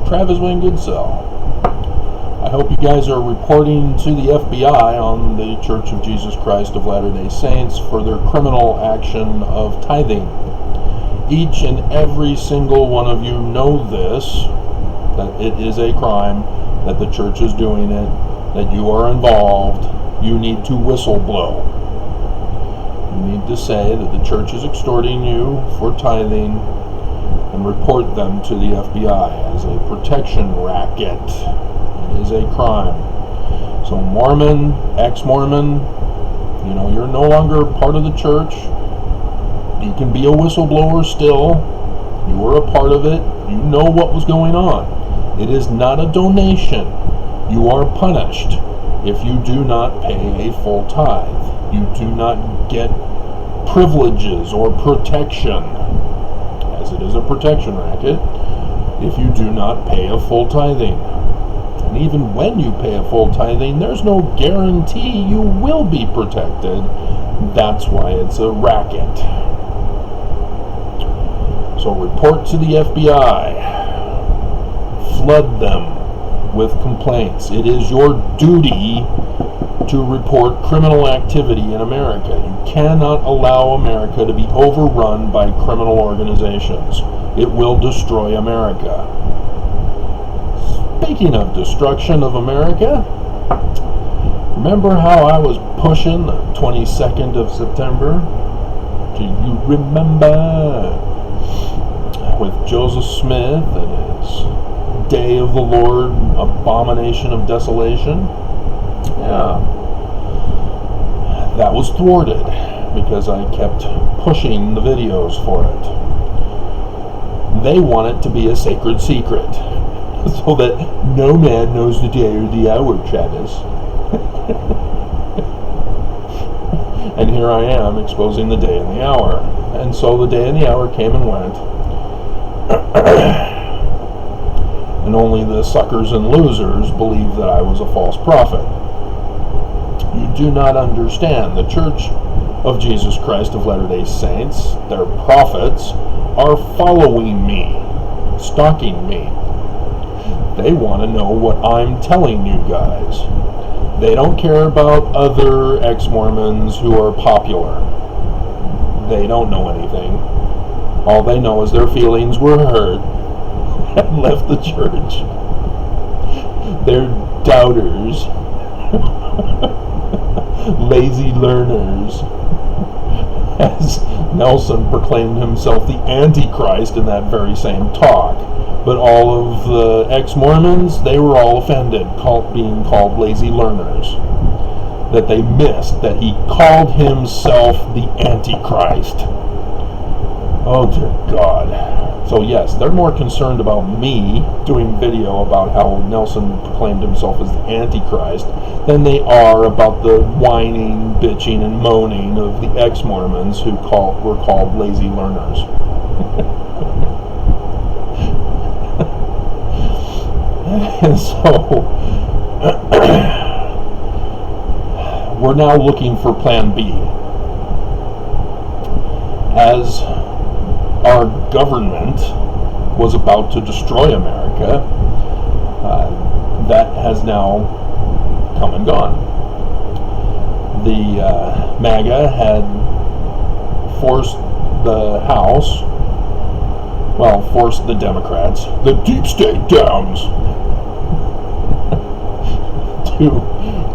Travis Wayne Goodsell. I hope you guys are reporting to the FBI on the Church of Jesus Christ of Latter-day Saints for their criminal action of tithing. Each and every single one of you know this, that it is a crime, that the church is doing it, that you are involved. You need to whistle blow. You need to say that the church is extorting you for tithing and report them to the FBI as a protection racket. It is a crime. So Mormon, ex-Mormon, you're no longer part of the church. You can be a whistleblower still. You were a part of it. You know what was going on. It is not a donation. You are punished if you do not pay a full tithe. You do not get privileges or protection, as it is a protection racket, if you do not pay a full tithing. And even when you pay a full tithing, there's no guarantee you will be protected. That's why it's a racket. So report to the FBI. Flood them with complaints. It is your duty to report criminal activity in America. You cannot allow America to be overrun by criminal organizations. It will destroy America. Speaking of destruction of America, remember how I was pushing the 22nd of September? Do you remember? With Joseph Smith and his Day of the Lord, Abomination of Desolation? Yeah. That was thwarted because I kept pushing the videos for it. They want it to be a sacred secret so that no man knows the day or the hour, Travis. And here I am exposing the day and the hour. And so the day and the hour came and went. And only the suckers and losers believed that I was a false prophet. You do not understand. The Church of Jesus Christ of Latter-day Saints, their prophets, are following me, stalking me. They want to know what I'm telling you guys. They don't care about other ex-Mormons who are popular. They don't know anything. All they know is their feelings were hurt and left the church. They're doubters. Lazy learners. As Nelson proclaimed himself the Antichrist in that very same talk. But all of the ex-Mormons, they were all offended, being called lazy learners. That they missed that he called himself the Antichrist. Oh dear God. So yes, they're more concerned about me doing video about how Nelson proclaimed himself as the Antichrist than they are about the whining, bitching, and moaning of the ex-Mormons who were called lazy learners. And so we're now looking for Plan B. As our government was about to destroy America, that has now come and gone. The MAGA had forced the House, forced the Democrats, the deep state Dems, to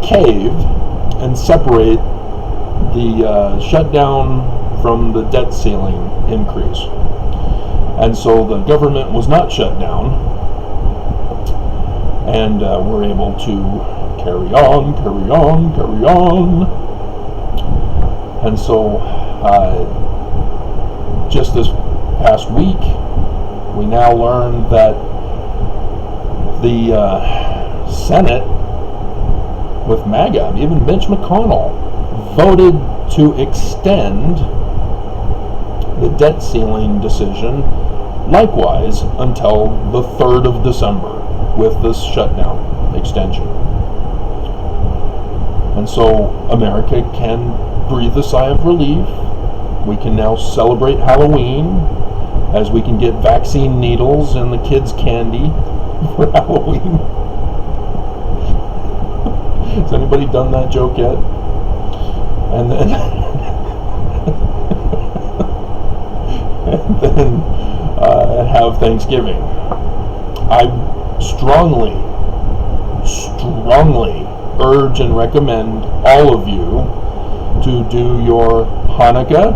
cave and separate the shutdown from the debt ceiling increase. And so the government was not shut down, and we're able to carry on. And so just this past week, we now learned that the Senate, with MAGA, even Mitch McConnell, voted to extend the debt ceiling decision likewise until the 3rd of December with this shutdown extension. And so America can breathe a sigh of relief. We can now celebrate Halloween as we can get vaccine needles and the kids' candy for Halloween. Has anybody done that joke yet? And then, and then have Thanksgiving. I strongly urge and recommend all of you to do your Hanukkah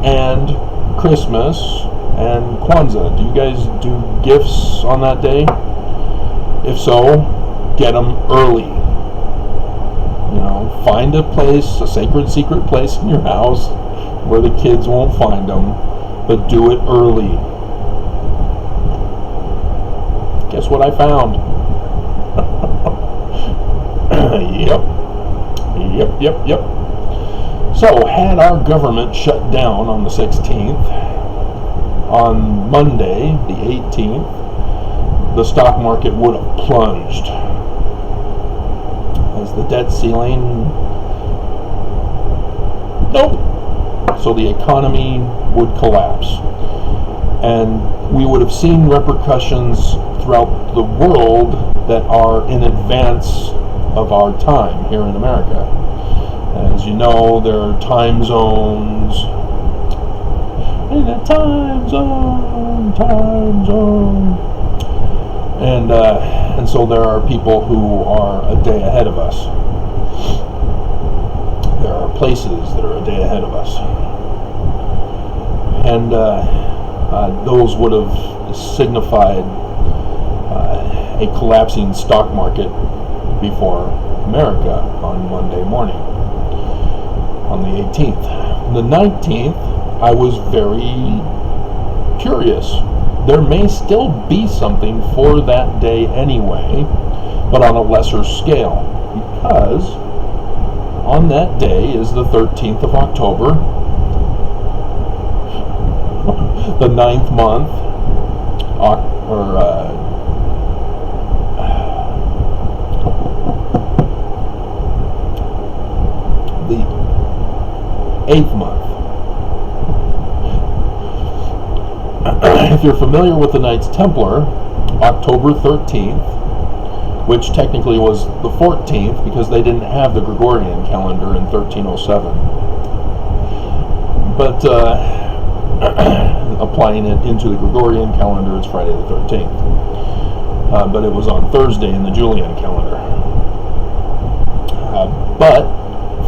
and Christmas and Kwanzaa. Do you guys do gifts on that day? If so, get them early. You know, find a place, a sacred secret place in your house where the kids won't find them, but do it early. Guess what I found? Yep. So, had our government shut down on the 16th, on Monday, the 18th, the stock market would have plunged as the debt ceiling, nope. So the economy would collapse, and we would have seen repercussions throughout the world that are in advance of our time here in America. As you know, there are time zones. In a time zone. And so there are people who are a day ahead of us. There are places that are a day ahead of us. And those would have signified a collapsing stock market before America on Monday morning, on the 18th. The 19th, I was very curious. There may still be something for that day anyway, but on a lesser scale, because on that day is the 13th of October, the 9th month, the 8th month. If you're familiar with the Knights Templar, October 13th, which technically was the 14th because they didn't have the Gregorian calendar in 1307, but applying it into the Gregorian calendar, it's Friday the 13th. But it was on Thursday in the Julian calendar. But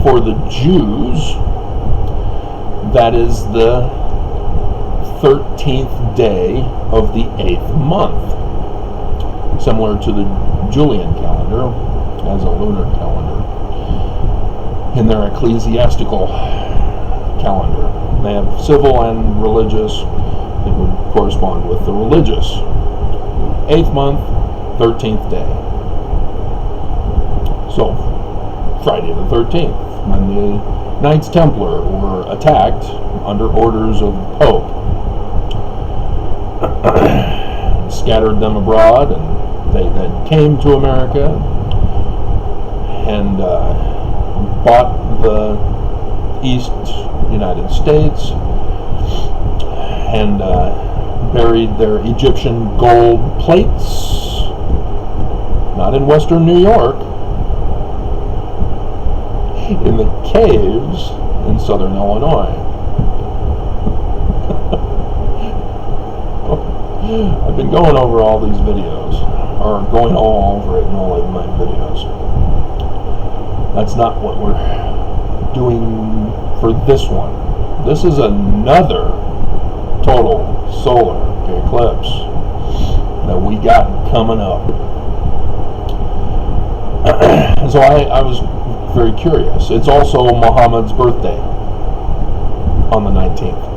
for the Jews, that is the 13th day of the 8th month, similar to the Julian calendar as a lunar calendar in their ecclesiastical calendar. They have civil and religious. It would correspond with the religious. 8th month, 13th day. So, Friday the 13th, when the Knights Templar were attacked under orders of the Pope. Scattered them abroad, and they then came to America and bought the East United States and buried their Egyptian gold plates, not in western New York, in the caves in southern Illinois. I've been going over all these videos, or going all over it in all of my videos. That's not what we're doing for this one. This is another total solar eclipse that we got coming up. So I was very curious. It's also Muhammad's birthday on the 19th.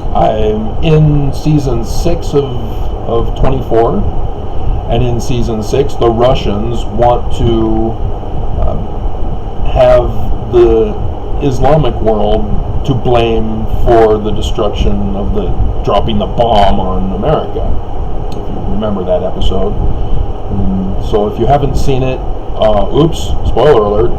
I'm in season 6 of 24, and in season 6 the Russians want to have the Islamic world to blame for the destruction of the dropping the bomb on America, if you remember that episode. So if you haven't seen it, oops, spoiler alert.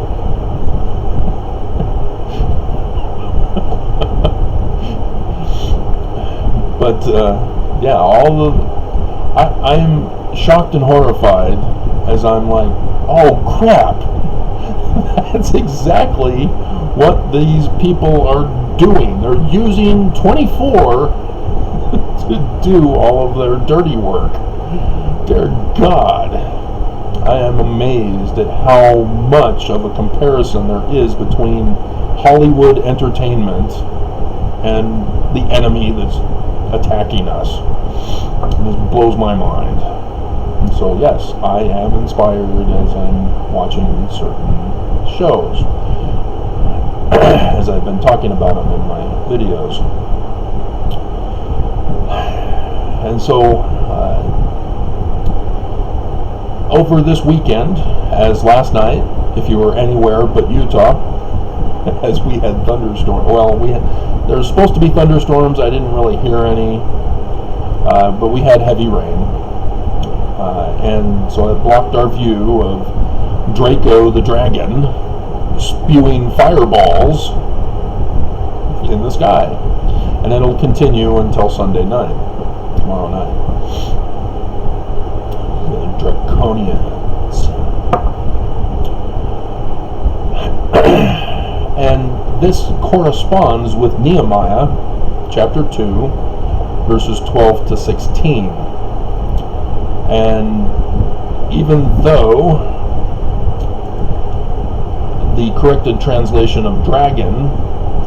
But yeah, I'm shocked and horrified as I'm like, oh crap, that's exactly what these people are doing. They're using 24 to do all of their dirty work. Dear God, I am amazed at how much of a comparison there is between Hollywood entertainment and the enemy that's attacking us. It just blows my mind. And so yes, I am inspired as I'm watching certain shows, as I've been talking about them in my videos. And so over this weekend, as last night, if you were anywhere but Utah, as we had thunderstorms. Well, there's supposed to be thunderstorms. I didn't really hear any, but we had heavy rain, and so it blocked our view of Draco the dragon spewing fireballs in the sky, and it'll continue until Sunday night, tomorrow night. The Draconians. And this corresponds with Nehemiah chapter 2, verses 12 to 16. And even though the corrected translation of dragon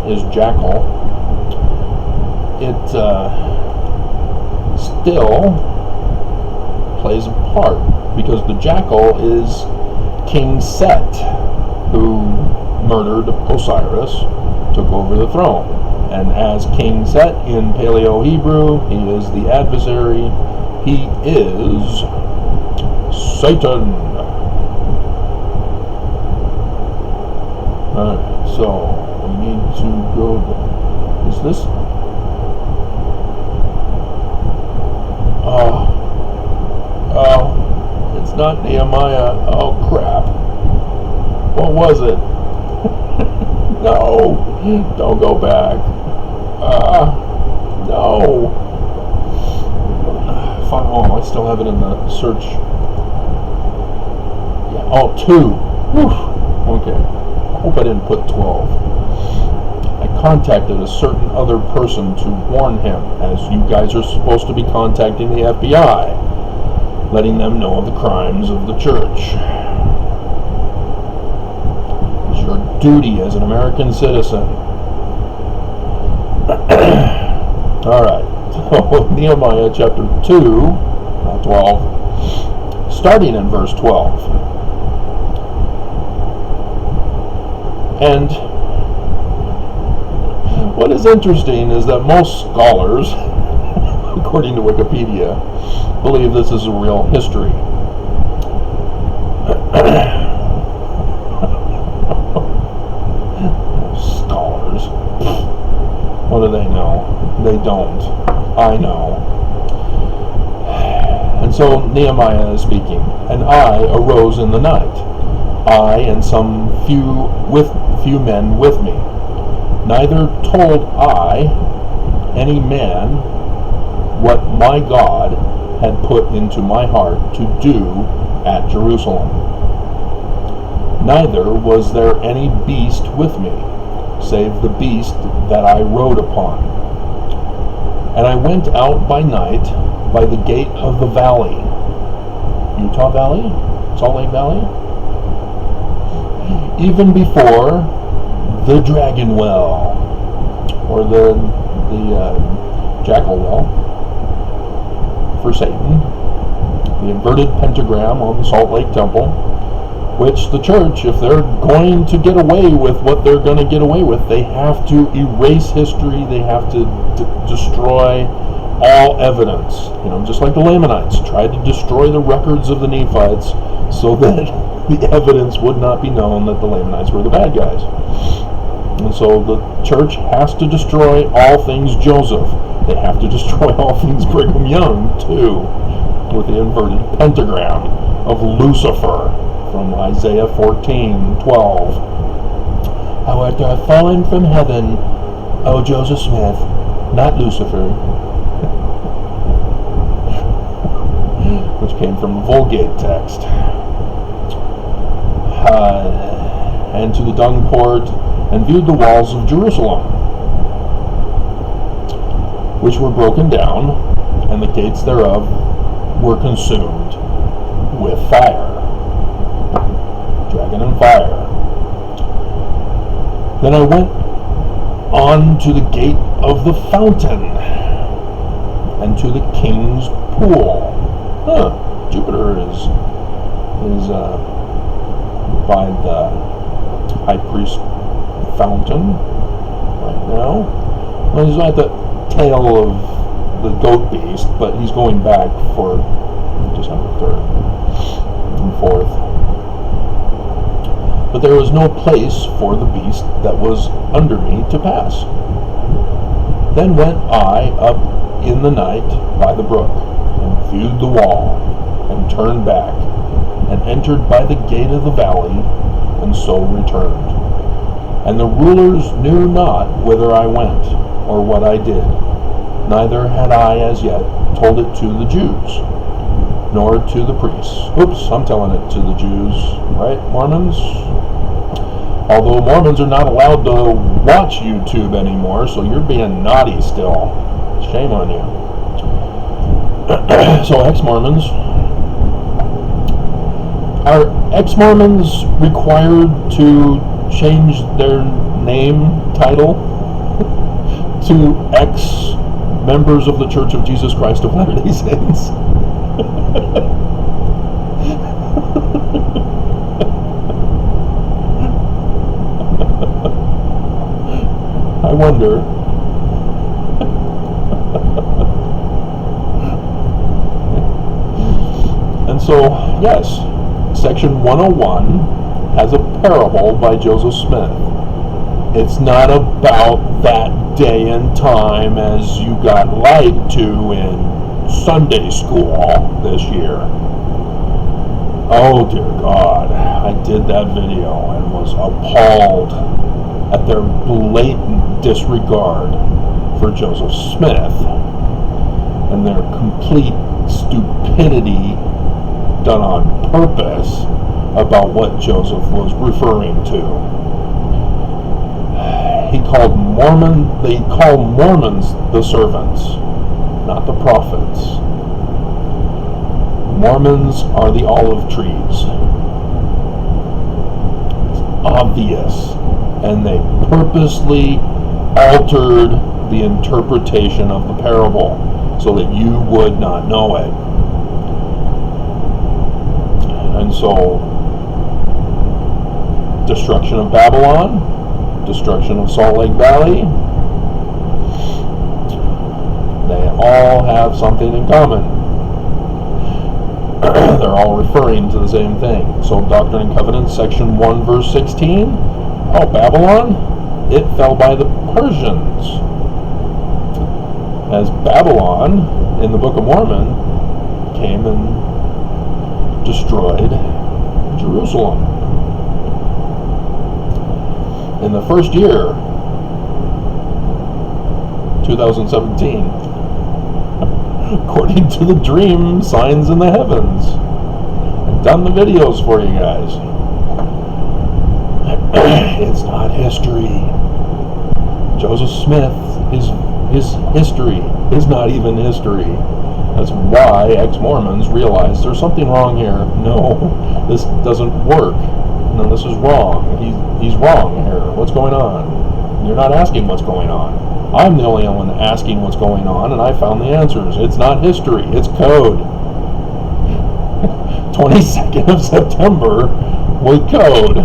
is jackal, it still plays a part, because the jackal is King Set, who murdered Osiris, took over the throne. And as King Set in Paleo-Hebrew, he is the adversary. He is Satan. Alright, so we need to go. Is this? Oh, it's not Nehemiah. Oh crap. What was it? No, don't go back. No. Oh, I still have it in the search. Yeah. Oh, 2. Whew. Okay. I hope I didn't put 12. I contacted a certain other person to warn him, as you guys are supposed to be contacting the FBI, letting them know of the crimes of the church. It's your duty as an American citizen. Alright, so Nehemiah chapter 2, not 12, starting in verse 12. And what is interesting is that most scholars, according to Wikipedia, believe this is a real history. Scholars. What do they know? They don't. I know. And so Nehemiah is speaking. And I arose in the night, I and some few men with me. Neither told I any man what my God had put into my heart to do at Jerusalem. Neither was there any beast with me, save the beast that I rode upon. And I went out by night by the gate of the valley. Utah Valley? Salt Lake Valley? Even before the Dragon Well, or the Jackal Well for Satan, the inverted pentagram on the Salt Lake Temple, which the church, if they're going to get away with what they're going to get away with, they have to erase history, they have to destroy all evidence. You know, just like the Lamanites tried to destroy the records of the Nephites so that the evidence would not be known that the Lamanites were the bad guys. And so the church has to destroy all things Joseph. They have to destroy all things Brigham Young, too, with the inverted pentagram of Lucifer from Isaiah 14:12. Thou art fallen from heaven, O Joseph Smith, not Lucifer. which came from the Vulgate text, and to the dung port, and viewed the walls of Jerusalem, which were broken down, and the gates thereof were consumed with fire. Dragon and fire. Then I went on to the gate of the fountain, and to the king's pool. Jupiter is by the high priest fountain right now. Well, he's at the tail of the goat beast, but he's going back for December 3rd and 4th. But there was no place for the beast that was under me to pass. Then went I up in the night by the brook, and viewed the wall, and turned back, and entered by the gate of the valley, and so returned. And the rulers knew not whither I went, or what I did, neither had I as yet told it to the Jews, nor to the priests. Oops, I'm telling it to the Jews, right, Mormons? Although Mormons are not allowed to watch YouTube anymore, so you're being naughty still. Shame on you. So ex-Mormons. Are ex-Mormons required to change their name title to ex-members of the Church of Jesus Christ of Latter-day Saints? I wonder. And so, yes, section 101 has a parable by Joseph Smith. It's not about that day and time as you got lied to in Sunday school this year. Oh dear God, I did that video and was appalled at their blatant disregard for Joseph Smith and their complete stupidity done on purpose about what Joseph was referring to. They call Mormons the servants, not the prophets. Mormons are the olive trees. It's obvious. And they purposely altered the interpretation of the parable so that you would not know it. And so, destruction of Babylon, destruction of Salt Lake Valley, they all have something in common. They're all referring to the same thing. So Doctrine and Covenants, section 1, verse 16. Oh, Babylon, it fell by the Persians. As Babylon, in the Book of Mormon, came and destroyed Jerusalem. In the first year, 2017, according to the dream signs in the heavens. I've done the videos for you guys. It's not history. Joseph Smith, his history is not even history. That's why ex-Mormons realize there's something wrong here. No, this doesn't work. No, this is wrong. He's wrong here. What's going on? You're not asking what's going on. I'm the only one asking what's going on, and I found the answers. It's not history. It's code. 22nd of September was code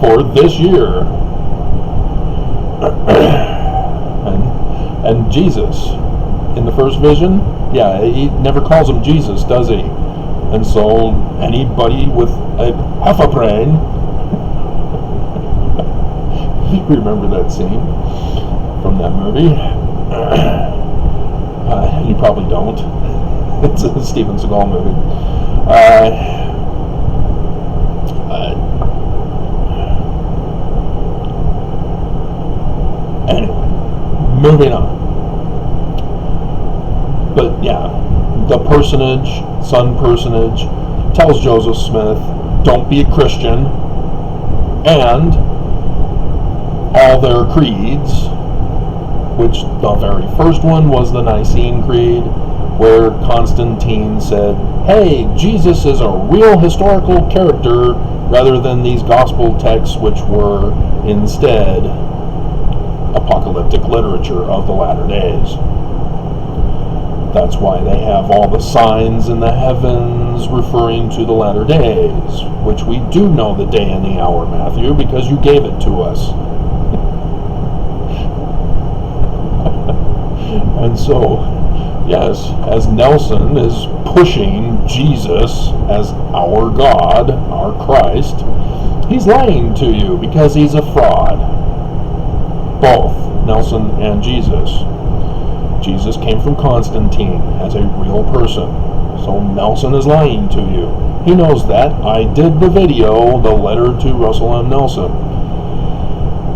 for this year. and Jesus, in the first vision, yeah, he never calls him Jesus, does he? And so anybody with a half a brain, remember that scene from that movie? You probably don't. It's a Steven Seagal movie. Anyway, moving on. But yeah, the personage Sun personage tells Joseph Smith, don't be a Christian, and all their creeds, which the very first one was the Nicene Creed, where Constantine said, hey, Jesus is a real historical character rather than these gospel texts, which were instead apocalyptic literature of the latter days. That's why they have all the signs in the heavens referring to the latter days, which we do know the day and the hour, Matthew, because you gave it to us. And so, yes, as Nelson is pushing Jesus as our God, our Christ, he's lying to you because he's a fraud. Both Nelson and Jesus. Jesus came from Constantine as a real person. So Nelson is lying to you. He knows that. I did the video, the letter to Russell M. Nelson.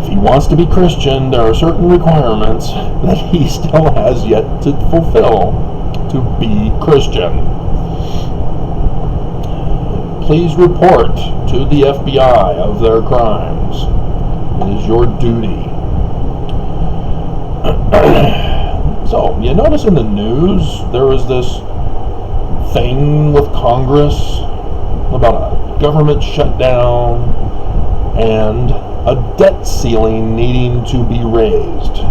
If he wants to be Christian, there are certain requirements that he still has yet to fulfill to be Christian. Please report to the FBI of their crimes. It is your duty. So, you notice in the news, there was this thing with Congress about a government shutdown and a debt ceiling needing to be raised,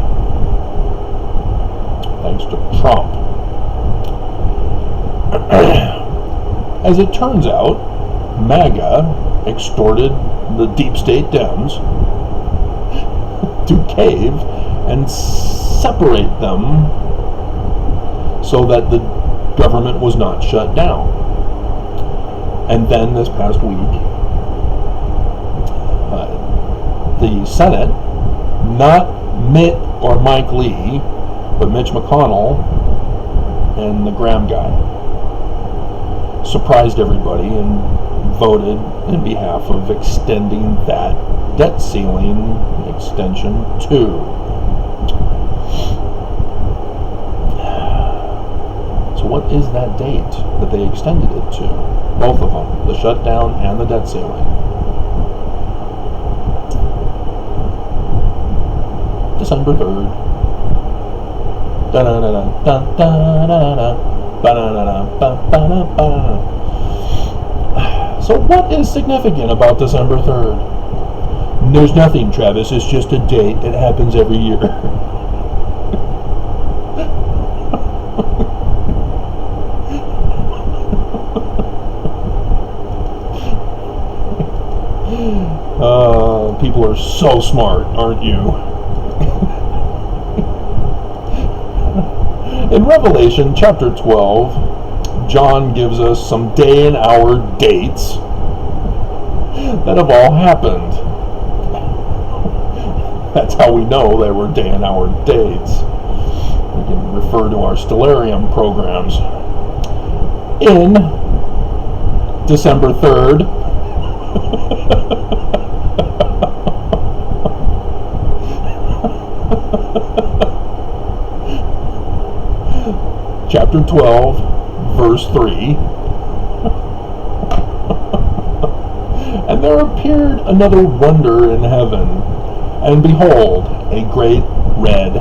thanks to Trump. As it turns out, MAGA extorted the deep state Dems to cave and separate them so that the government was not shut down. And then this past week, the Senate, not Mitt or Mike Lee, but Mitch McConnell and the Graham guy, surprised everybody and voted in behalf of extending that debt ceiling extension too. So what is that date that they extended it to? Both of them, the shutdown and the debt ceiling. December 3rd. So what is significant about December 3rd? There's nothing, Travis. It's just a date. It happens every year. People are so smart, aren't you? In Revelation chapter 12, John gives us some day and hour dates that have all happened. That's how we know they were day and hour dates. We can refer to our Stellarium programs. In December 3rd, chapter 12, verse 3. And there appeared another wonder in heaven, and behold, a great red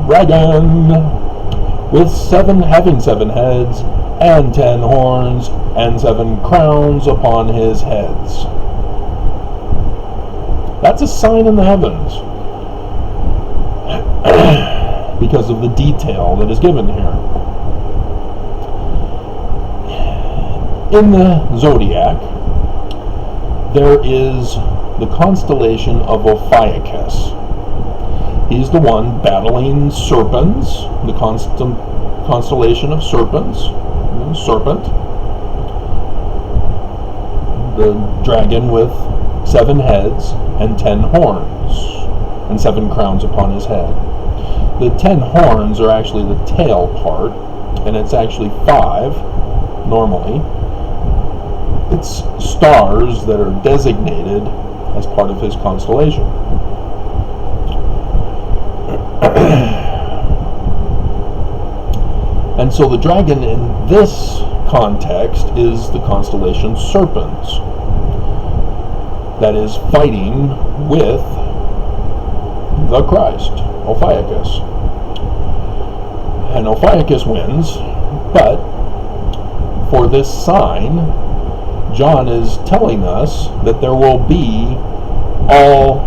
dragon, having 7 heads, and 10 horns, and 7 crowns upon his heads. That's a sign in the heavens, because of the detail that is given here. In the zodiac, there is the constellation of Ophiuchus. He's the one battling serpents, the constellation of serpents, serpent, the dragon with 7 heads and 10 horns, and 7 crowns upon his head. The 10 horns are actually the tail part, and it's actually 5 normally. It's stars that are designated as part of his constellation. And so the dragon in this context is the constellation Serpens, that is fighting with the Christ, Ophiuchus. And Ophiuchus wins, but for this sign, John is telling us that there will be all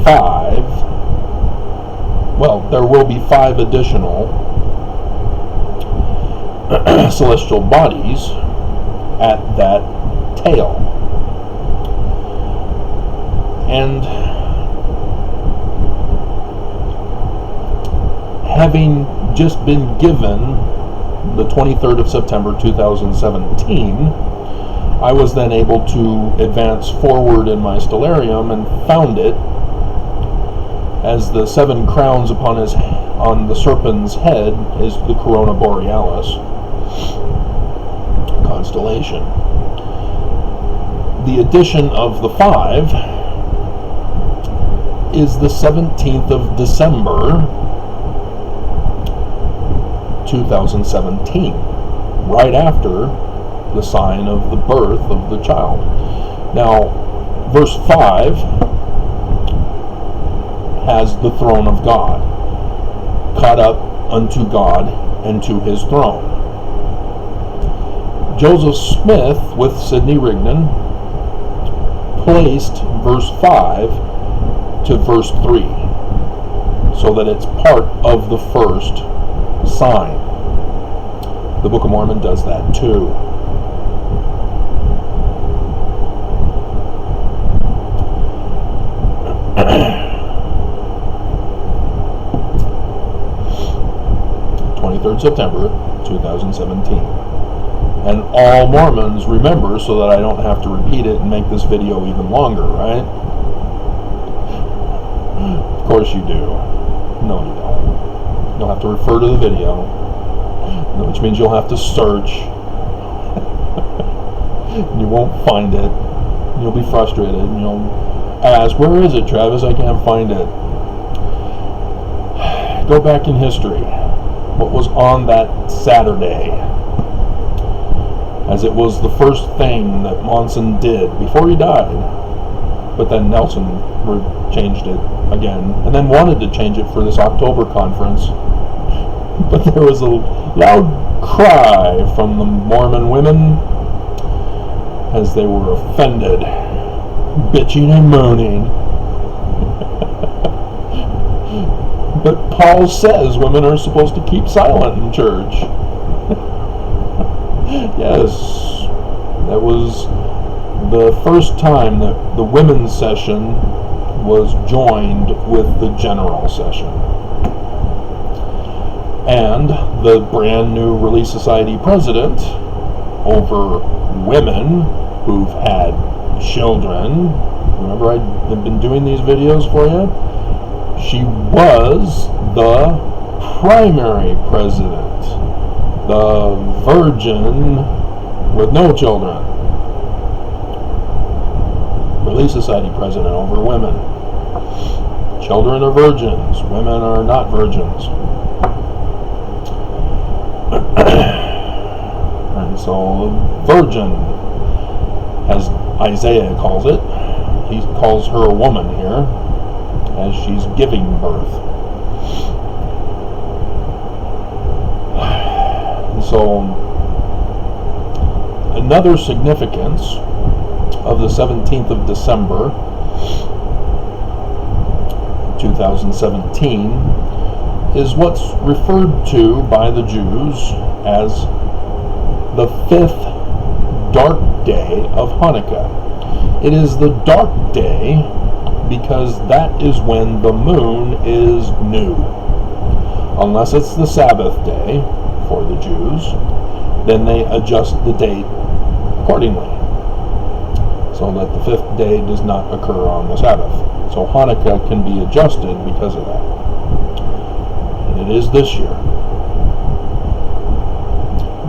five, well, there will be 5 additional celestial bodies at that tail. And having just been given the 23rd of September 2017, I was then able to advance forward in my stellarium and found it as the 7 crowns on the serpent's head is the Corona Borealis constellation. The addition of the 5 is the 17th of December 2017, right after the sign of the birth of the child. Now, verse 5 has the throne of God, caught up unto God and to his throne. Joseph Smith with Sidney Rigdon placed verse 5 to verse 3 so that it's part of the first sign. The Book of Mormon does that too. September 2017. And all Mormons remember so that I don't have to repeat it and make this video even longer, right? Of course you do. No, you don't. You'll have to refer to the video, which means you'll have to search. And you won't find it. You'll be frustrated and you'll ask, where is it, Travis? I can't find it. Go back in history. What was on that Saturday, as it was the first thing that Monson did before he died, but then Nelson changed it again, and then wanted to change it for this October conference, but there was a loud cry from the Mormon women as they were offended, bitching and moaning. But Paul says women are supposed to keep silent in church. Yes, that was the first time that the women's session was joined with the general session. And the brand new Relief Society president, over women who've had children, remember I've been doing these videos for you? She was the primary president, the virgin with no children. Relief Society president over women. Children are virgins, women are not virgins. And so, virgin, as Isaiah calls it, he calls her a woman here, as she's giving birth. And so, another significance of the 17th of December 2017 is what's referred to by the Jews as the 5th dark day of Hanukkah. It is the dark day because that is when the moon is new. Unless it's the Sabbath day for the Jews, then they adjust the date accordingly, so that the 5th day does not occur on the Sabbath. So Hanukkah can be adjusted because of that. And it is this year.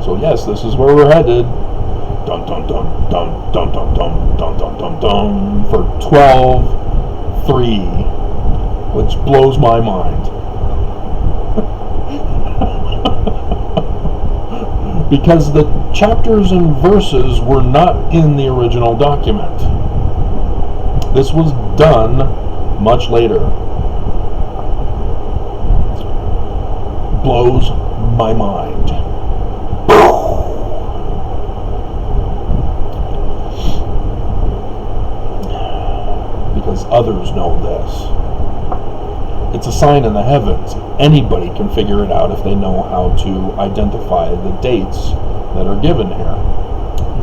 So yes, this is where we're headed. Dun dun dun dun dun dun dun dun dun dun dun for 12/3, which blows my mind. because the chapters and verses were not in the original document. This was done much later. Blows my mind. Because others know this. It's a sign in the heavens. Anybody can figure it out if they know how to identify the dates that are given here.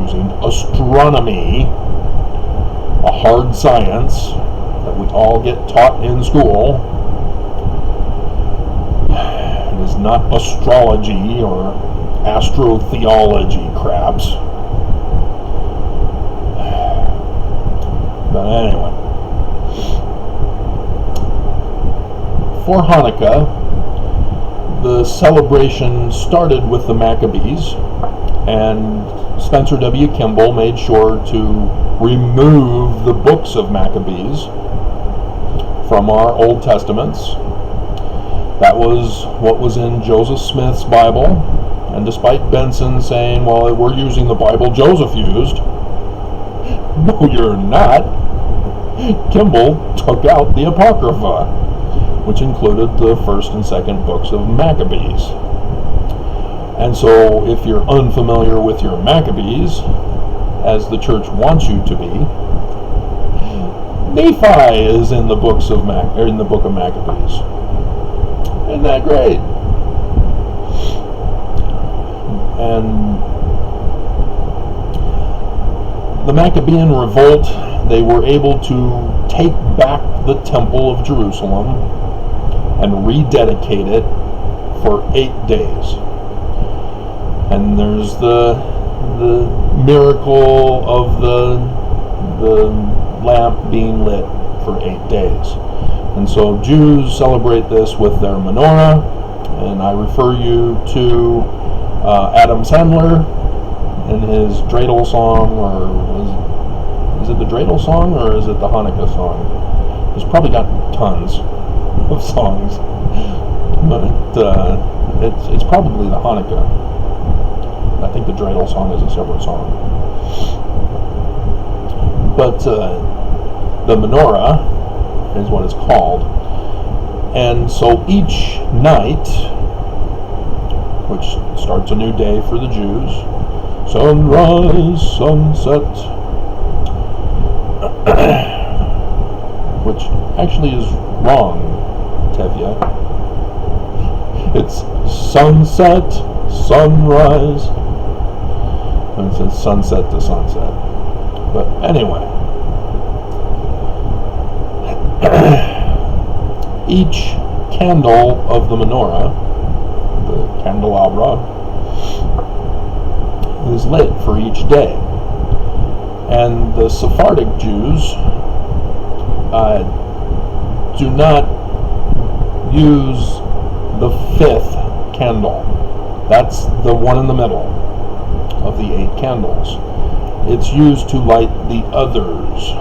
Using astronomy, a hard science that we all get taught in school. It is not astrology or astrotheology craps. But anyway. For Hanukkah, the celebration started with the Maccabees, and Spencer W. Kimball made sure to remove the books of Maccabees from our Old Testaments. That was what was in Joseph Smith's Bible, and despite Benson saying, well, we're using the Bible Joseph used, no, you're not. Kimball took out the Apocrypha, which included the first and second books of Maccabees. And so, if you're unfamiliar with your Maccabees, as the church wants you to be, Nephi is in the books of in the book of Maccabees. Isn't that great? And the Maccabean revolt, they were able to take back the Temple of Jerusalem and rededicate it for 8 days. And there's the miracle of the lamp being lit for 8 days. And so Jews celebrate this with their menorah, and I refer you to Adam Sandler in his dreidel song, or is it the dreidel song, or is it the Hanukkah song? He's probably got tons of songs, but it's probably the Hanukkah. I think the dreidel song is a separate song. But the menorah is what it's called. And so each night, which starts a new day for the Jews, sunrise, sunset, which actually is wrong, Tevye. It's sunset, sunrise, and it says sunset to sunset. But anyway, each candle of the menorah, the candelabra, is lit for each day. And the Sephardic Jews do not use the 5th candle. That's the one in the middle of the 8 candles. It's used to light the others.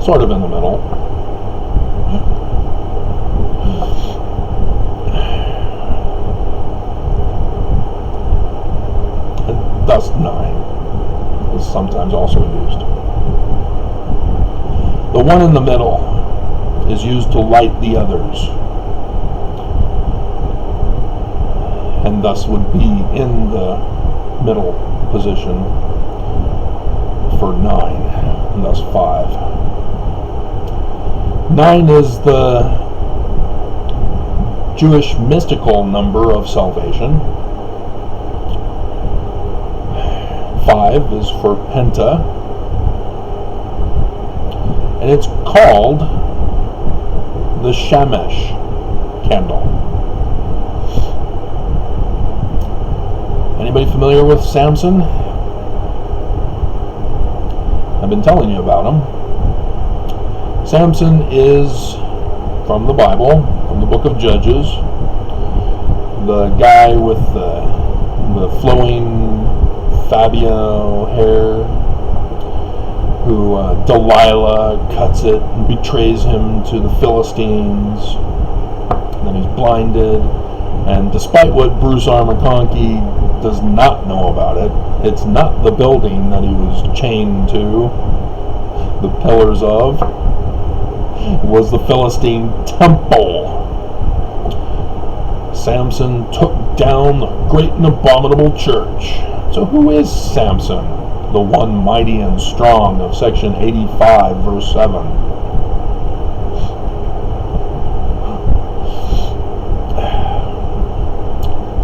Sort of in the middle. And thus 9 is sometimes also used. The one in the middle is used to light the others, and thus would be in the middle position for 9, and thus 5. 9 is the Jewish mystical number of salvation. 5 is for Penta. And it's called the Chamesh Candle. Anybody familiar with Samson? I've been telling you about him. Samson is from the Bible, from the book of Judges, the guy with the flowing Fabio hair, who Delilah cuts it and betrays him to the Philistines. And then he's blinded. And despite what Bruce R. McConkie does not know about it, it's not the building that he was chained to, the pillars of. It was the Philistine temple. Samson took down the great and abominable church. So who is Samson? The one mighty and strong of section 85, verse 7.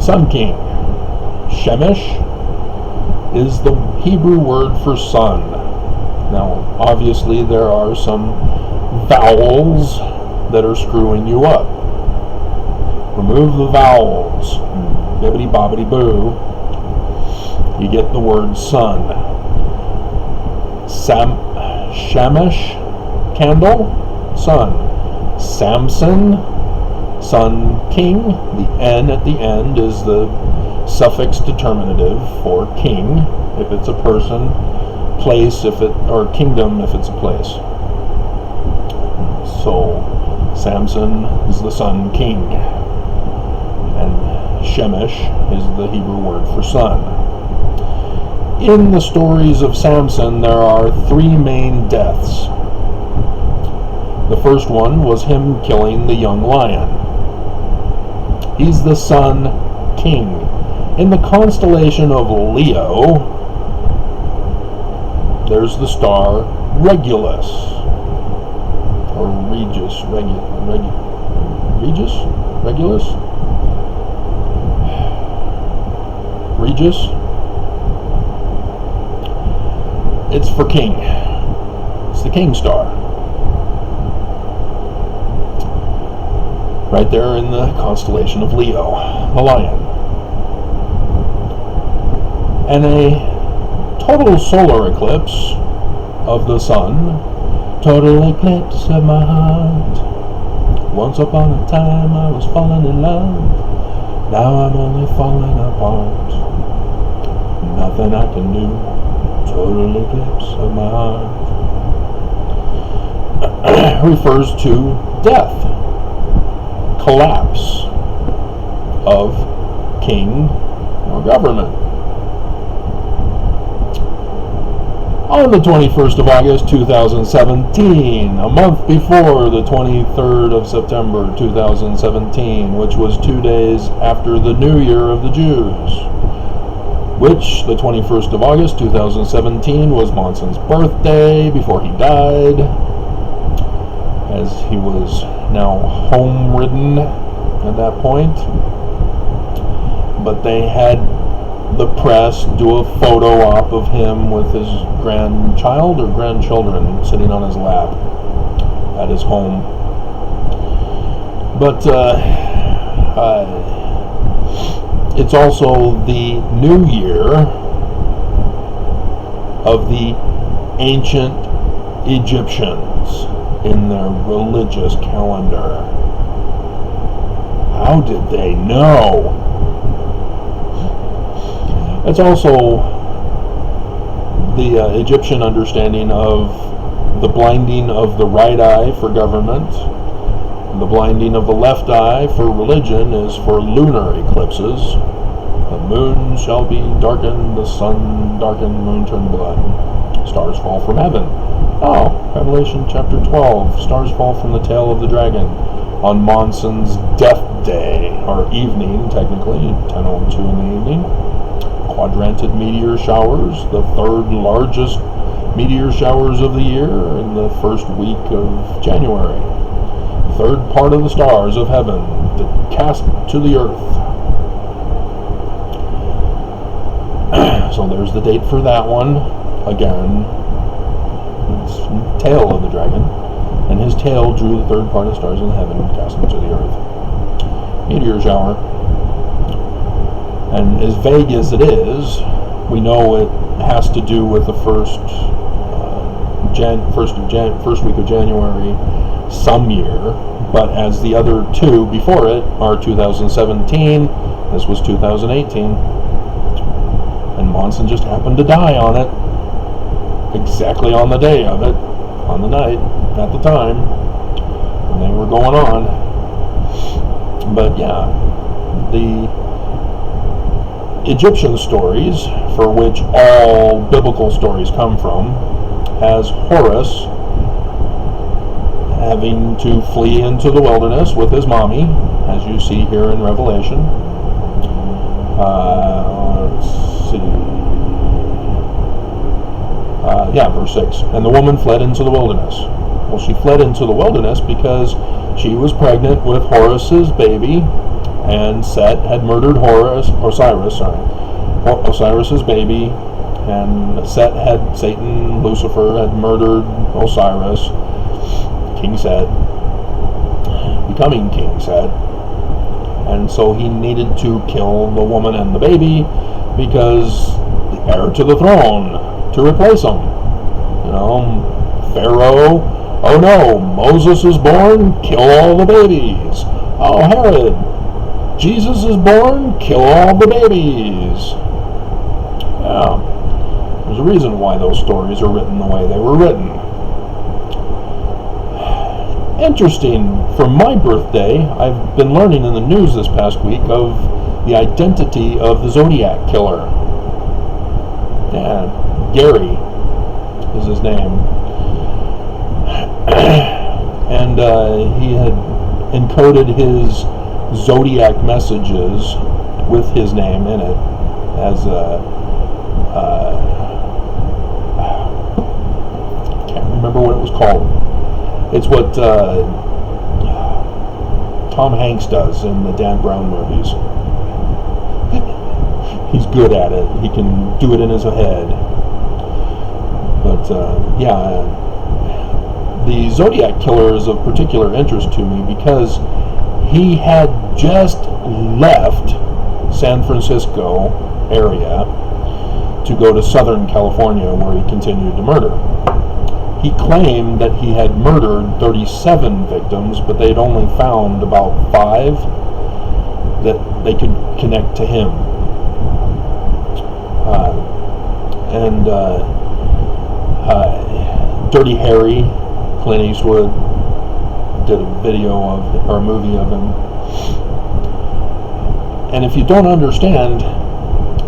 Sun King. Shemesh is the Hebrew word for sun. Now, obviously, there are some vowels that are screwing you up. Remove the vowels. Bibbidi bobbidi boo. You get the word sun. Chamesh Candle, sun. Samson, Sun King. The N at the end is the suffix determinative for king, if it's a person, place, or kingdom, if it's a place. So, Samson is the Sun King, and Shemesh is the Hebrew word for sun. In the stories of Samson, there are three main deaths. The first one was him killing the young lion. He's the Sun King. In the constellation of Leo, there's the star Regulus, or Regulus? It's for king. It's the king star. Right there in the constellation of Leo, the lion. And a total solar eclipse of the sun. Total eclipse of my heart. Once upon a time I was falling in love. Now I'm only falling apart. Nothing I can do. Total eclipse of my heart. Refers to death. Collapse of king or government. On the 21st of August 2017, a month before the 23rd of September 2017, which was 2 days after the New Year of the Jews, which the 21st of August 2017 was Monson's birthday before he died, as he was now home-ridden at that point. But they had the press do a photo op of him with his grandchild or grandchildren sitting on his lap at his home. But it's also the new year of the ancient Egyptians in their religious calendar. How did they know? It's also the Egyptian understanding of the blinding of the right eye for government. The blinding of the left eye for religion is for lunar eclipses. The moon shall be darkened, the sun darkened, moon turned blood. Stars fall from heaven. Oh, Revelation chapter 12. Stars fall from the tail of the dragon on Monson's death day, or evening, technically, 10:02 in the evening. Quadranted meteor showers, the third largest meteor showers of the year in the first week of January. Third part of the stars of heaven that cast to the earth. So there's the date for that one. Again, it's tail of the dragon, and his tail drew the third part of the stars of heaven and cast them to the earth. Meteor shower. And as vague as it is, we know it has to do with the first week of January some year, but as the other two before it are 2017, this was 2018, and Monson just happened to die on it. exactly on the day of it, on the night, at the time, when they were going on. But yeah, the Egyptian stories, for which all biblical stories come from, has Horus having to flee into the wilderness with his mommy, as you see here in Revelation. Let's see. Verse 6. And the woman fled into the wilderness. Well, she fled into the wilderness because she was pregnant with Horus's baby, and Set had murdered Osiris's baby, and Satan, Lucifer, had murdered Osiris, King Set, becoming King Set, and so he needed to kill the woman and the baby because the heir to the throne to replace him. Pharaoh, oh no, Moses is born, kill all the babies. Oh, Herod, Jesus is born, kill all the babies. Yeah, there's a reason why those stories are written the way they were written. Interesting, for my birthday, I've been learning in the news this past week of the identity of the Zodiac Killer. Yeah, Gary is his name. And he had encoded his Zodiac messages with his name in it as I can't remember what it was called. It's what Tom Hanks does in the Dan Brown movies. He's good at it. He can do it in his head. But the Zodiac Killer is of particular interest to me because he had just left San Francisco area to go to Southern California, where he continued to murder. He claimed that he had murdered 37 victims, but they'd only found about 5 that they could connect to him. Dirty Harry, Clint Eastwood did a movie of him. And if you don't understand,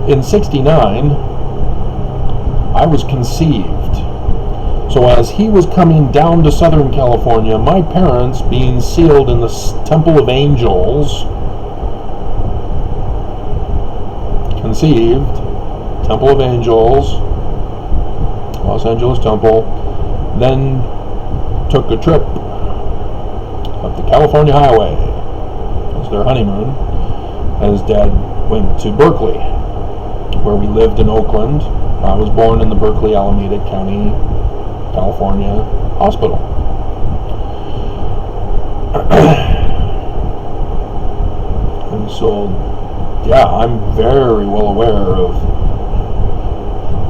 in '69, I was conceived. So as he was coming down to Southern California, my parents, being sealed in the Temple of Angels, conceived, Temple of Angels, Los Angeles Temple, then took a trip up the California Highway. It was their honeymoon, as Dad went to Berkeley, where we lived in Oakland. I was born in the Berkeley, Alameda County, California hospital. And so, yeah, I'm very well aware of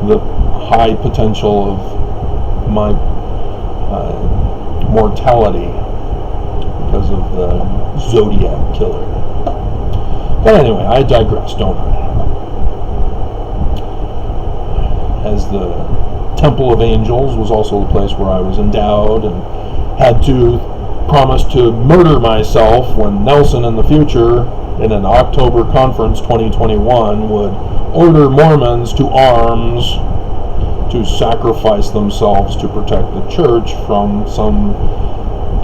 the high potential of my mortality because of the Zodiac Killer. But anyway, I digress, don't I? As the Temple of Angels was also the place where I was endowed and had to promise to murder myself when Nelson in the future, in an October conference 2021, would order Mormons to arms to sacrifice themselves to protect the church from some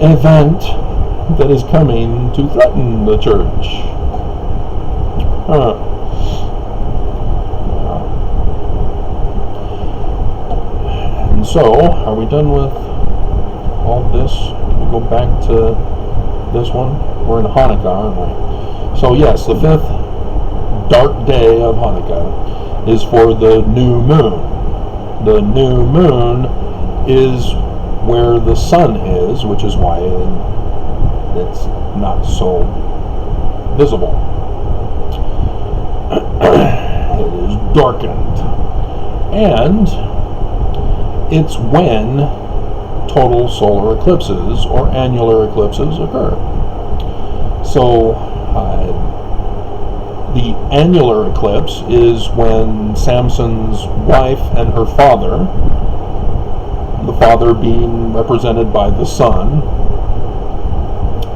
event that is coming to threaten the church. And so, are we done with all this? We go back to this one. We're in Hanukkah, aren't we? So yes, the 5th dark day of Hanukkah is for the new moon. The new moon is where the sun is, which is why it's not so visible. It is darkened. And it's when total solar eclipses or annular eclipses occur. So the annular eclipse is when Samson's wife and her father the Father being represented by the Sun,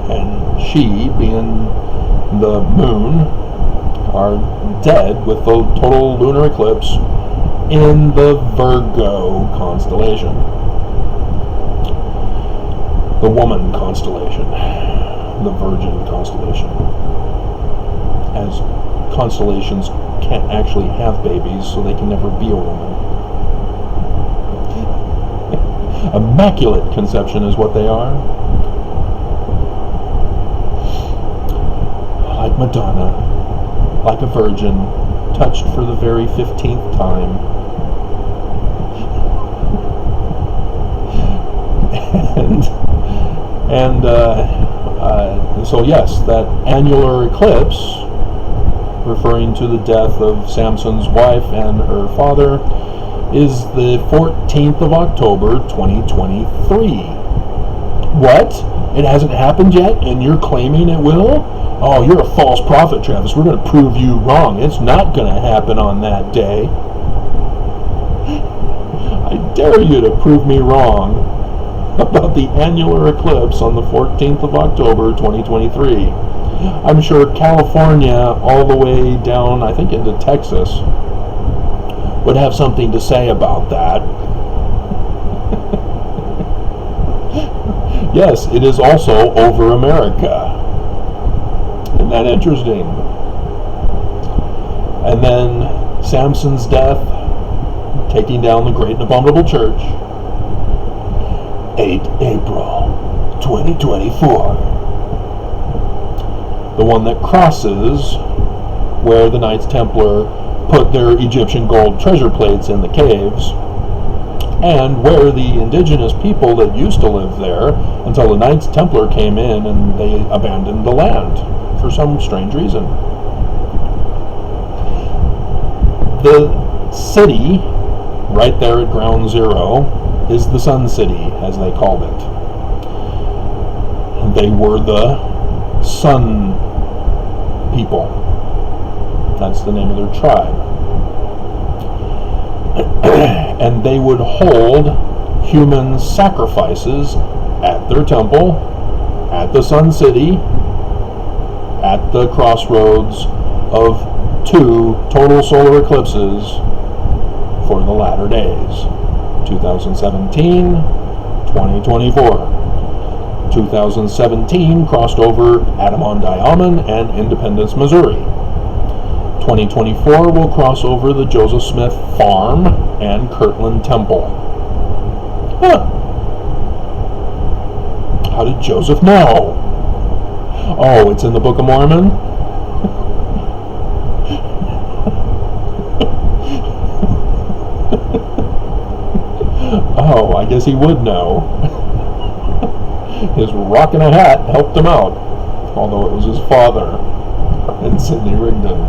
and she, being the Moon, are dead with the total lunar eclipse in the Virgo constellation. The Woman constellation. The Virgin constellation. As constellations can't actually have babies, so they can never be a woman. Immaculate conception is what they are. Like Madonna, like a virgin, touched for the very 15th time. And so yes, that annular eclipse, referring to the death of Samson's wife and her father, is the 14th of October, 2023. What? It hasn't happened yet, and you're claiming it will? Oh, you're a false prophet, Travis. We're going to prove you wrong. It's not going to happen on that day. I dare you to prove me wrong about the annular eclipse on the 14th of October, 2023. I'm sure California, all the way down, I think, into Texas, would have something to say about that. Yes, it is also over America. Isn't that interesting? And then Samson's death, taking down the great and abominable church, 8 April 2024. The one that crosses where the Knights Templar put their Egyptian gold treasure plates in the caves, and where the indigenous people that used to live there until the Knights Templar came in and they abandoned the land for some strange reason. The city right there at Ground Zero is the Sun City, as they called it. They were the Sun people. That's the name of their tribe. And they would hold human sacrifices at their temple, at the Sun City, at the crossroads of 2 total solar eclipses for the latter days. 2017, 2024. 2017 crossed over Adamon-Diamond and Independence, Missouri. 2024 will cross over the Joseph Smith Farm and Kirtland Temple. Huh. How did Joseph know? Oh, it's in the Book of Mormon? Oh, I guess he would know. His rock and a hat helped him out, although it was his father and Sidney Rigdon.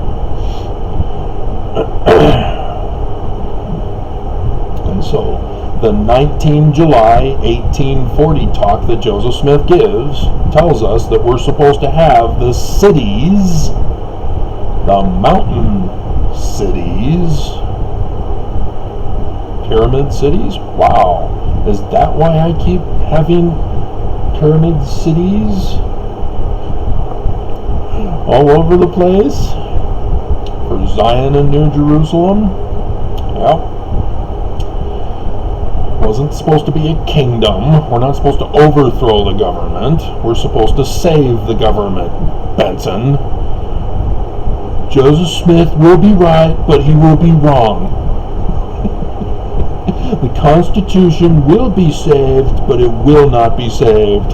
And so the 19 July 1840 talk that Joseph Smith gives tells us that we're supposed to have the cities, the mountain cities, pyramid cities. Wow, is that why I keep having pyramid cities all over the place? For Zion and New Jerusalem? Yeah. Wasn't supposed to be a kingdom. We're not supposed to overthrow the government. We're supposed to save the government, Benson. Joseph Smith will be right, but he will be wrong. The Constitution will be saved, but it will not be saved.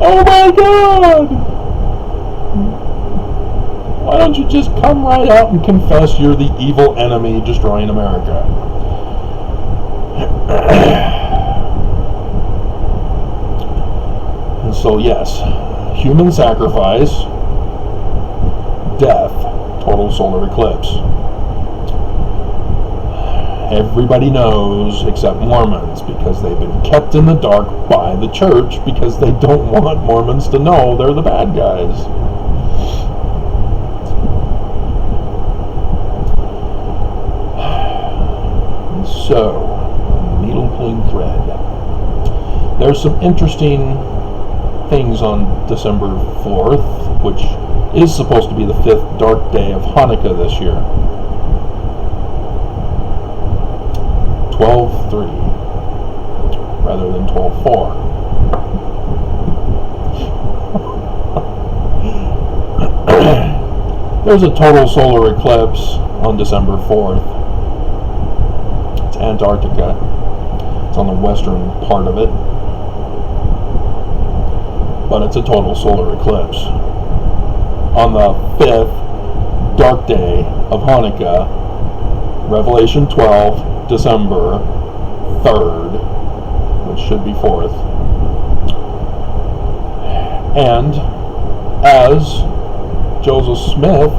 Oh my God! Why don't you just come right out and confess you're the evil enemy destroying America? And so yes, human sacrifice, death, total solar eclipse. Everybody knows except Mormons, because they've been kept in the dark by the church because they don't want Mormons to know they're the bad guys. So, needle pulling thread. There's some interesting things on December 4th, which is supposed to be the 5th dark day of Hanukkah this year. 12/3 rather than 12/4. There's a total solar eclipse on December 4th. It's Antarctica. It's on the western part of it. But it's a total solar eclipse. On the 5th dark day of Hanukkah, Revelation 12, December 3rd, which should be 4th. And as Joseph Smith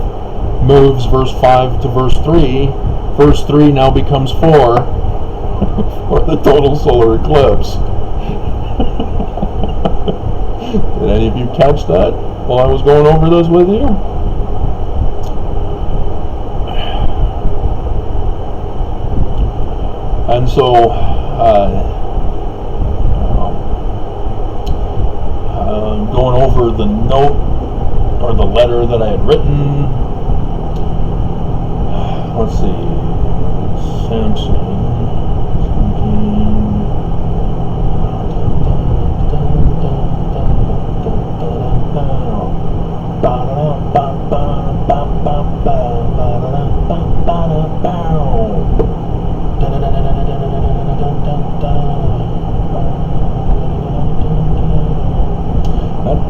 moves verse 5 to verse 3, verse 3 now becomes 4 for the total solar eclipse. Did any of you catch that while I was going over this with you? And so, going over the note or the letter that I had written. Let's see. Samson.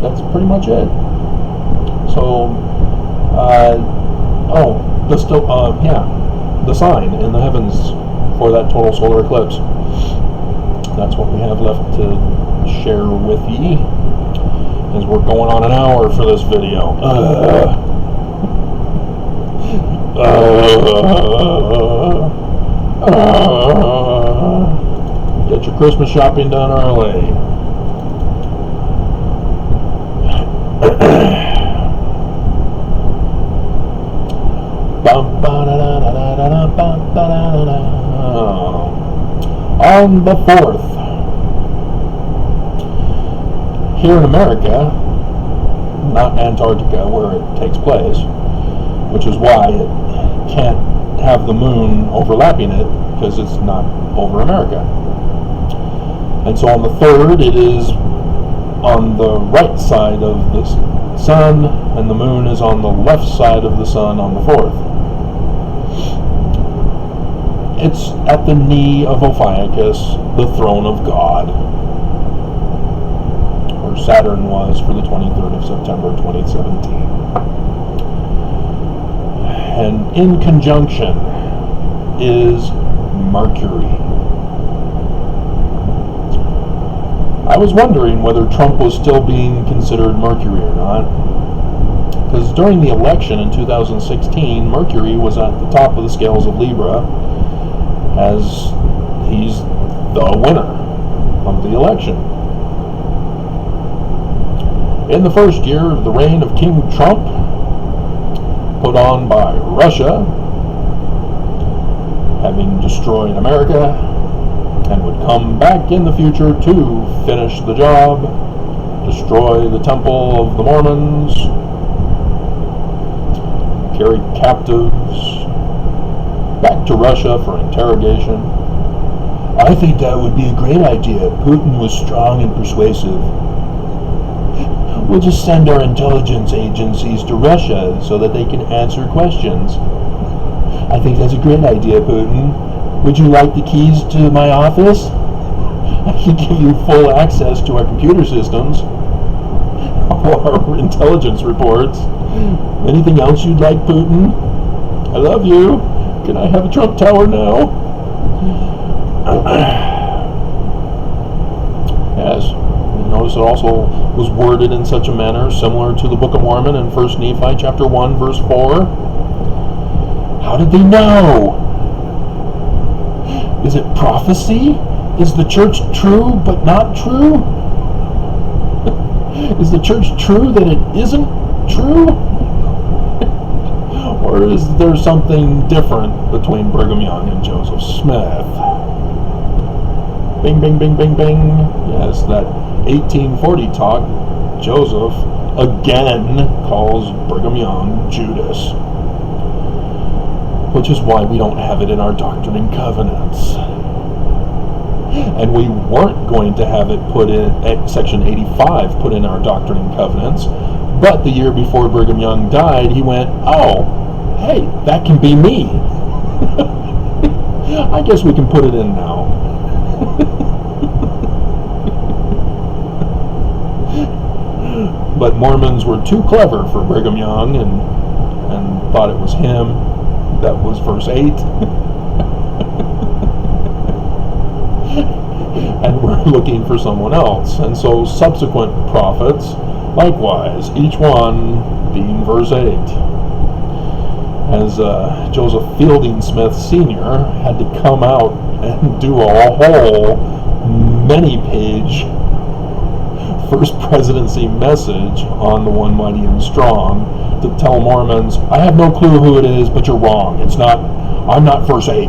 That's pretty much it. So, the sign in the heavens for that total solar eclipse. That's what we have left to share with ye, as we're going on an hour for this video. Get your Christmas shopping done early. On the 4th, here in America, not Antarctica where it takes place, which is why it can't have the moon overlapping it, because it's not over America. And so on the 3rd, it is on the right side of the sun, and the moon is on the left side of the sun on the 4th. It's at the knee of Ophiuchus, the throne of God, where Saturn was for the 23rd of September 2017. And in conjunction is Mercury. I was wondering whether Trump was still being considered Mercury or not, because during the election in 2016, Mercury was at the top of the scales of Libra, as he's the winner of the election. In the first year of the reign of King Trump, put on by Russia, having destroyed America, and would come back in the future to finish the job, destroy the Temple of the Mormons, carry captives back to Russia for interrogation. I think that would be a great idea. Putin was strong and persuasive. We'll just send our intelligence agencies to Russia so that they can answer questions. I think that's a great idea, Putin. Would you like the keys to my office? I can give you full access to our computer systems, our intelligence reports. Anything else you'd like, Putin? I love you. Can I have a Trump Tower now? Yes. Notice it also was worded in such a manner similar to the Book of Mormon in 1 Nephi chapter 1 verse 4. How did they know? Is it prophecy? Is the church true but not true? Is the church true that it isn't true? Or is there something different between Brigham Young and Joseph Smith? Bing, bing, bing, bing, bing. Yes, that 1840 talk, Joseph again calls Brigham Young Judas, which is why we don't have it in our Doctrine and Covenants. And we weren't going to have it put in, Section 85 put in our Doctrine and Covenants, but the year before Brigham Young died, he went, oh, hey, that can be me. I guess we can put it in now. But Mormons were too clever for Brigham Young and thought it was him. That was verse 8. And we're looking for someone else. And so subsequent prophets, likewise, each one being verse 8. As Joseph Fielding Smith Sr. had to come out and do a whole many-page First Presidency message on the One Mighty and Strong to tell Mormons, I have no clue who it is, but you're wrong. I'm not verse 8.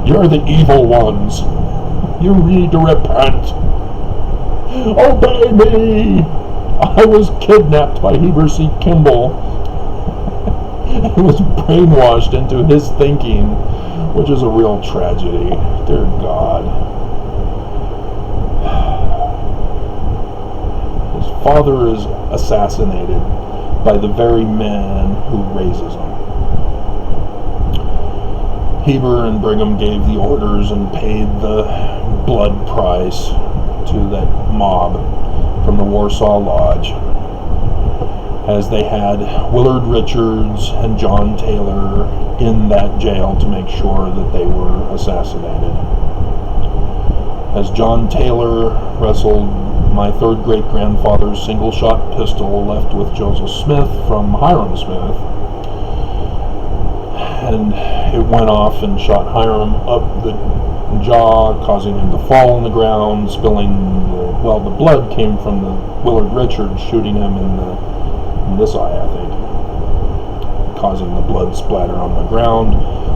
You're the evil ones. You need to repent. Obey me. I was kidnapped by Heber C. Kimball. He was brainwashed into his thinking, which is a real tragedy. Dear God. His father is assassinated by the very man who raises him. Heber and Brigham gave the orders and paid the blood price to that mob from the Warsaw Lodge, as they had Willard Richards and John Taylor in that jail to make sure that they were assassinated. As John Taylor wrestled my third great-grandfather's single-shot pistol left with Joseph Smith from Hiram Smith, and it went off and shot Hiram up the jaw, causing him to fall on the ground, spilling the blood came from the Willard Richards shooting him in this eye, I think, causing the blood splatter on the ground,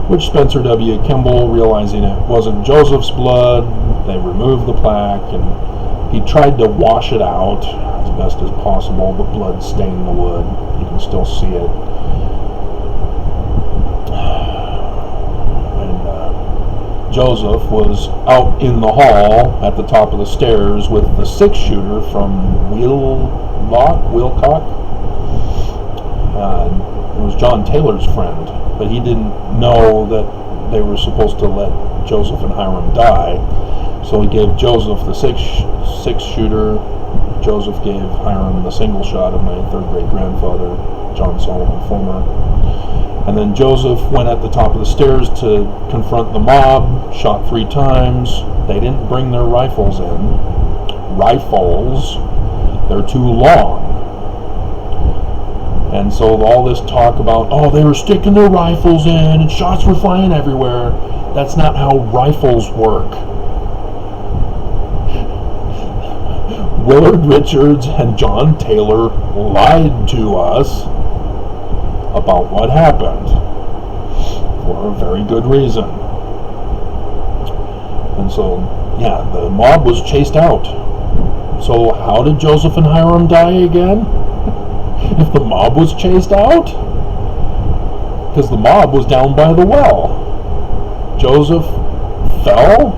which Spencer W. Kimball, realizing it wasn't Joseph's blood, they removed the plaque, and he tried to wash it out as best as possible, but blood stained the wood. You can still see it. Joseph was out in the hall at the top of the stairs with the 6-shooter from Wilcock. It was John Taylor's friend, but he didn't know that they were supposed to let Joseph and Hiram die. So he gave Joseph the 6-shooter. Joseph gave Hiram the single shot of my third great-grandfather, John Solomon Fulmer. And then Joseph went at the top of the stairs to confront the mob, shot 3 times. They didn't bring their rifles in. Rifles, they're too long. And so all this talk about, oh, they were sticking their rifles in and shots were flying everywhere. That's not how rifles work. Willard Richards and John Taylor lied to us about what happened for a very good reason. And so, yeah, the mob was chased out. So how did Joseph and Hiram die again? If the mob was chased out? Because the mob was down by the well. Joseph fell?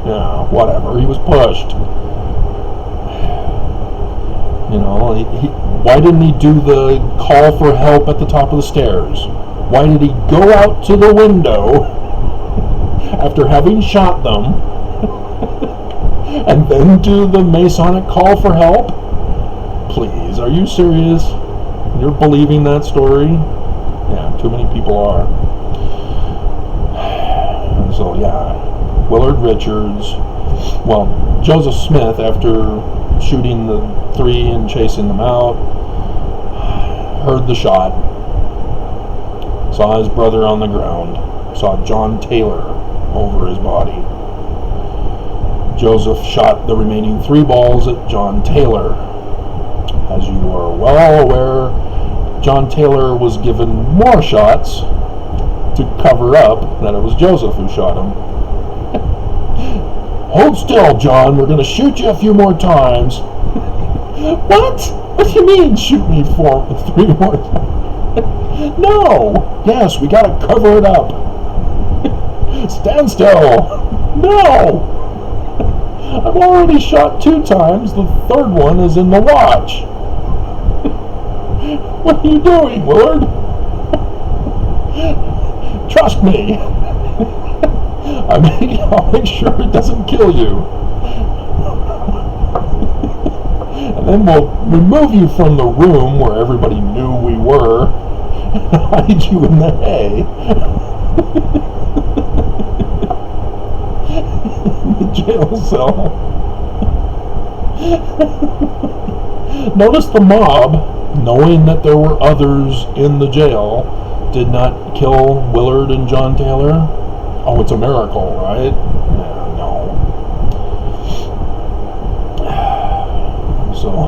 Yeah, whatever, he was pushed. You know, why didn't he do the call for help at the top of the stairs? Why did he go out to the window after having shot them and then do the Masonic call for help? Please, are you serious? You're believing that story? Yeah, too many people are. And so, yeah, Willard Richards, well, Joseph Smith, after shooting the 3 and chasing them out, heard the shot, saw his brother on the ground, saw John Taylor over his body. Joseph shot the remaining 3 balls at John Taylor. As you are well aware, John Taylor was given more shots to cover up that it was Joseph who shot him. Hold still, John. We're going to shoot you a few more times. What? What do you mean, shoot me 3 more times? No. Yes, we got to cover it up. Stand still. No. I've already shot 2 times. The 3rd one is in the watch. What are you doing, Willard? Trust me. I'll make sure it doesn't kill you. And then we'll remove you from the room where everybody knew we were and hide you in the hay. In the jail cell. Notice the mob, knowing that there were others in the jail, did not kill Willard and John Taylor. Oh, it's a miracle, right? No. So,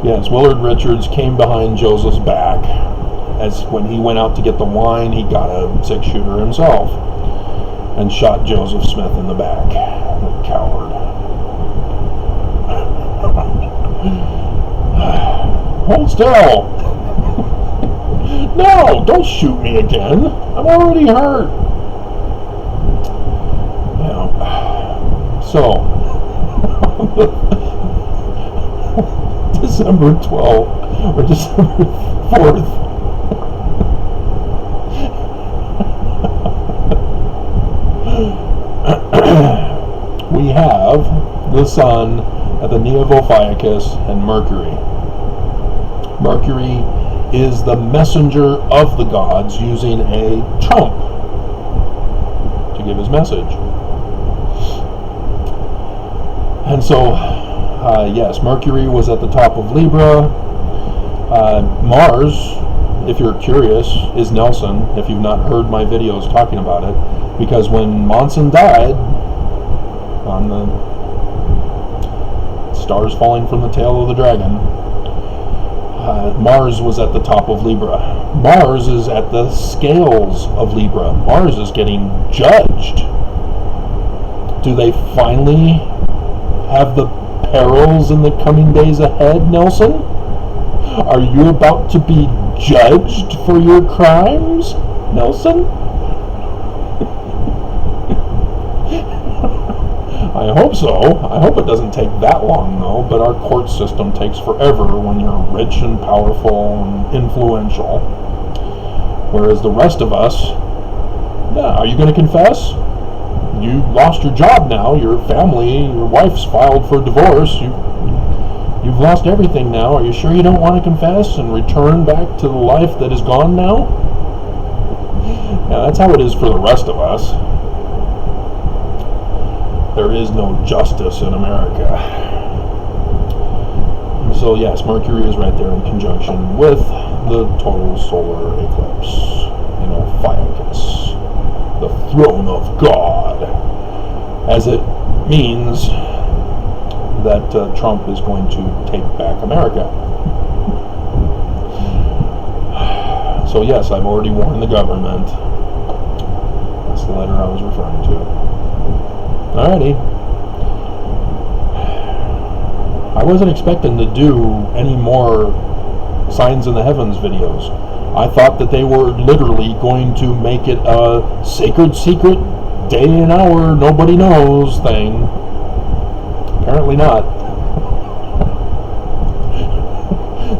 yes, Willard Richards came behind Joseph's back. As when he went out to get the wine, he got a 6-shooter himself and shot Joseph Smith in the back. The coward. Hold still. No, don't shoot me again. I'm already hurt. So, December 12th, or December 4th, we have the sun at the knee of Ophiuchus and Mercury. Mercury is the messenger of the gods using a trump to give his message. And so, yes, Mercury was at the top of Libra. Mars, if you're curious, is Nelson, if you've not heard my videos talking about it. Because when Monson died, on the stars falling from the tail of the dragon, Mars was at the top of Libra. Mars is at the scales of Libra. Mars is getting judged. Do they finally have the perils in the coming days ahead, Nelson? Are you about to be judged for your crimes, Nelson? I hope so. I hope it doesn't take that long, though, but our court system takes forever when you're rich and powerful and influential. Whereas the rest of us, yeah, are you going to confess? You lost your job now, your family, your wife's filed for divorce, you've lost everything now. Are you sure you don't want to confess and return back to the life that is gone now? Yeah, that's how it is for the rest of us. There is no justice in America. So yes, Mercury is right there in conjunction with the total solar eclipse in Ophiuchus, the throne of God, as it means that Trump is going to take back America. So yes, I've already warned the government. That's the letter I was referring to. Alrighty. I wasn't expecting to do any more Signs in the Heavens videos. I thought that they were literally going to make it a sacred secret, day and hour, nobody knows thing. Apparently not.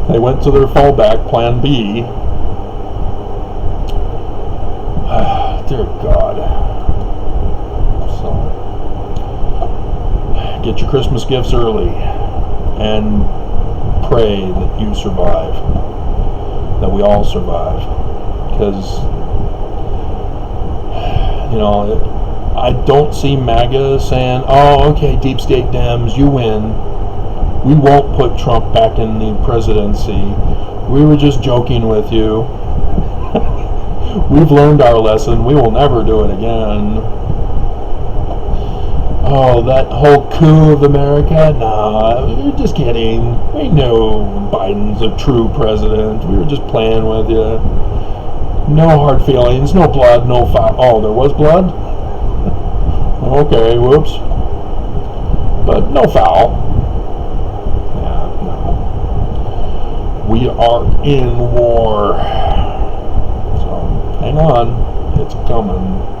They went to their fallback, plan B. Dear God. So, get your Christmas gifts early and pray that you survive, that we all survive, because I don't see MAGA saying, oh, okay, deep state Dems, you win, we won't put Trump back in the presidency, we were just joking with you, we've learned our lesson, we will never do it again. Oh, that whole coup of America? Nah, you're just kidding. We know Biden's a true president. We were just playing with you. No hard feelings, no blood, no foul. Oh, there was blood? Okay, whoops. But no foul. Yeah, no. We are in war. So, hang on. It's coming.